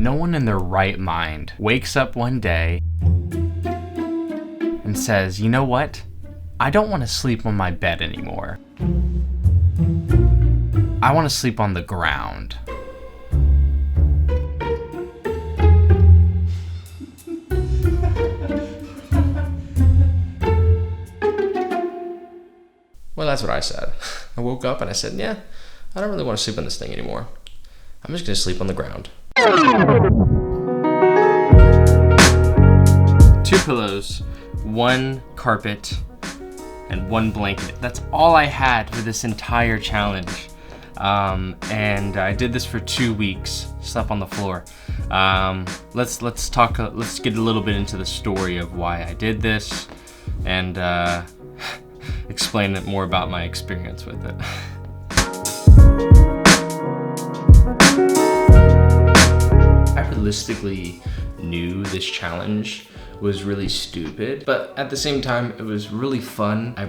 No one in their right mind wakes up one day and says, you know what? I don't want to sleep on my bed anymore. I want to sleep on the ground. Well, that's what I said. I woke up and I said, yeah, I don't really want to sleep on this thing anymore. I'm just going to sleep on the ground. 2 pillows, 1 carpet, and 1 blanket. That's all I had for this entire challenge. And I did this for 2 weeks, slept on the floor. Let's get a little bit into the story of why I did this and explain it more about my experience with it. I realistically knew this challenge was really stupid, but at the same time, it was really fun. I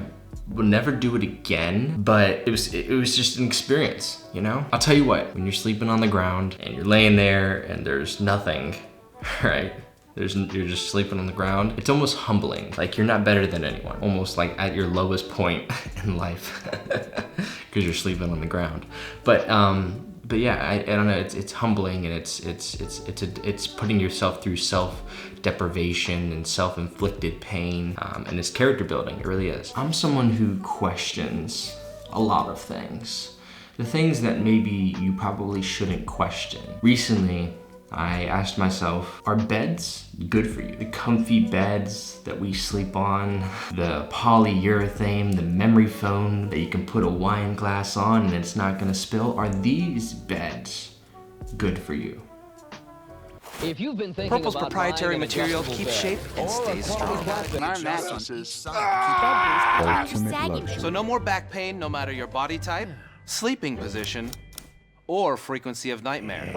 would never do it again, but it was just an experience, you know? I'll tell you what, when you're sleeping on the ground and you're laying there and there's nothing, right? You're just sleeping on the ground. It's almost humbling. Like you're not better than anyone. Almost like at your lowest point in life because you're sleeping on the ground. But yeah, I don't know. It's humbling and it's putting yourself through self-deprivation and self-inflicted pain, and it's character building. It really is. I'm someone who questions a lot of things. The things that maybe you probably shouldn't question. Recently, I asked myself, are beds good for you? The comfy beds that we sleep on, the polyurethane, the memory foam that you can put a wine glass on and it's not gonna spill, are these beds good for you? If you've been thinking Purple's proprietary material keeps shape and stays strong. Our mattresses So no more back pain, no matter your body type, sleeping position, or frequency of nightmare.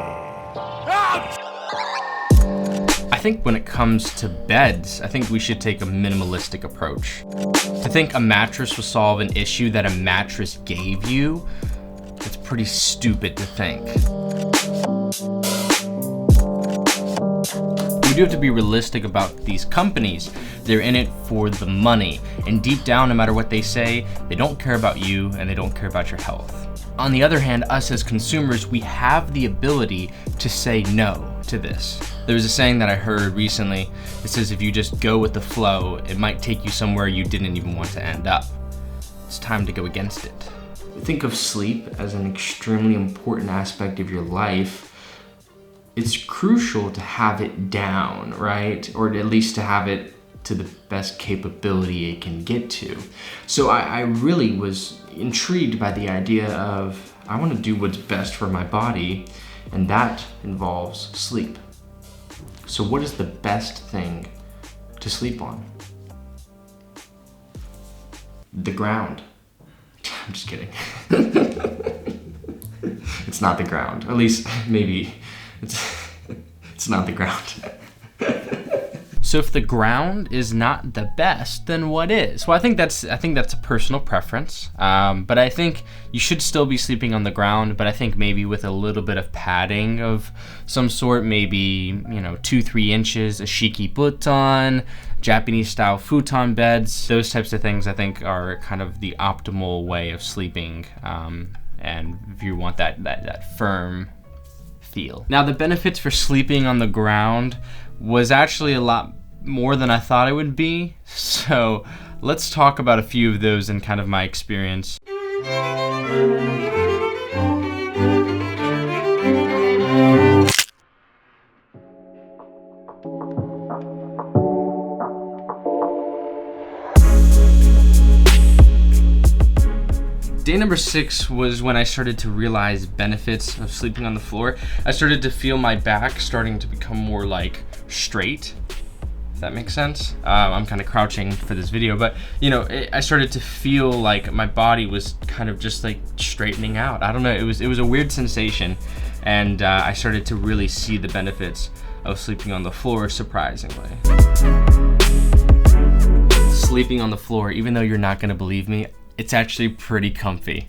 I think when it comes to beds, I think we should take a minimalistic approach. To think a mattress will solve an issue that a mattress gave you, it's pretty stupid to think. We do have to be realistic about these companies. They're in it for the money, and deep down, no matter what they say, they don't care about you and they don't care about your health. On the other hand, us as consumers, we have the ability to say no to this. There was a saying that I heard recently that says if you just go with the flow, it might take you somewhere you didn't even want to end up. It's time to go against it. Think of sleep as an extremely important aspect of your life. It's crucial to have it down, right? Or at least to have it to the best capability it can get to. So I really was intrigued by the idea of, I want to do what's best for my body, and that involves sleep. So what is the best thing to sleep on? The ground. I'm just kidding. It's not the ground. At least maybe it's not the ground. So if the ground is not the best, then what is? Well, I think that's a personal preference. But I think you should still be sleeping on the ground, but I think maybe with a little bit of padding of some sort, maybe, 2-3 inches, a shiki futon, Japanese style futon beds, those types of things I think are kind of the optimal way of sleeping. And if you want that firm feel. Now, the benefits for sleeping on the ground was actually a lot more than I thought it would be. So let's talk about a few of those in kind of my experience. Day number 6 was when I started to realize benefits of sleeping on the floor. I started to feel my back starting to become more like straight, if that makes sense. I'm kind of crouching for this video, but I started to feel like my body was kind of just like straightening out. I don't know, it was a weird sensation, and I started to really see the benefits of sleeping on the floor, surprisingly. Sleeping on the floor, even though you're not gonna believe me, it's actually pretty comfy.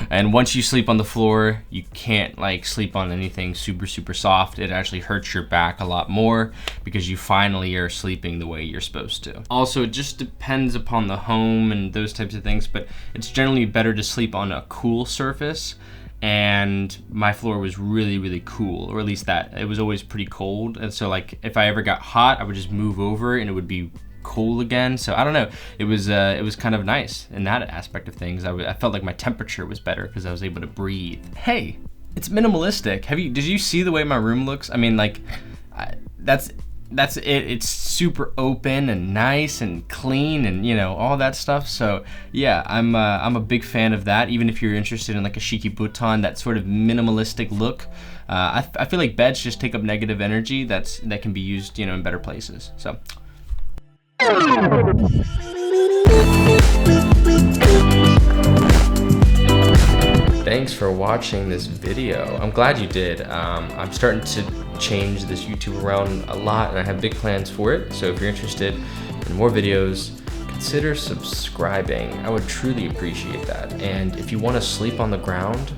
And once you sleep on the floor, you can't like sleep on anything super soft. It actually hurts your back a lot more because you finally are sleeping the way you're supposed to. Also, it just depends upon the home and those types of things, but it's generally better to sleep on a cool surface. And my floor was really cool, or at least that it was always pretty cold. And so like if I ever got hot, I would just move over and it would be cool again. So I don't know, it was kind of nice in that aspect of things. I felt like my temperature was better because I was able to breathe. Hey, it's minimalistic. Did you see the way my room looks? I mean, like that's it. It's super open and nice and clean and, you know, all that stuff. So yeah, I'm a big fan of that. Even if you're interested in like a shiki futon, that sort of minimalistic look, I feel like beds just take up negative energy that can be used, you know, in better places. So thanks for watching this video. I'm glad you did. I'm starting to change this YouTube around a lot and I have big plans for it. So if you're interested in more videos, consider subscribing. I would truly appreciate that. And if you want to sleep on the ground,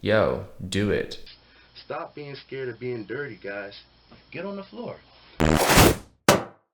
yo, do it. Stop being scared of being dirty, guys. Get on the floor.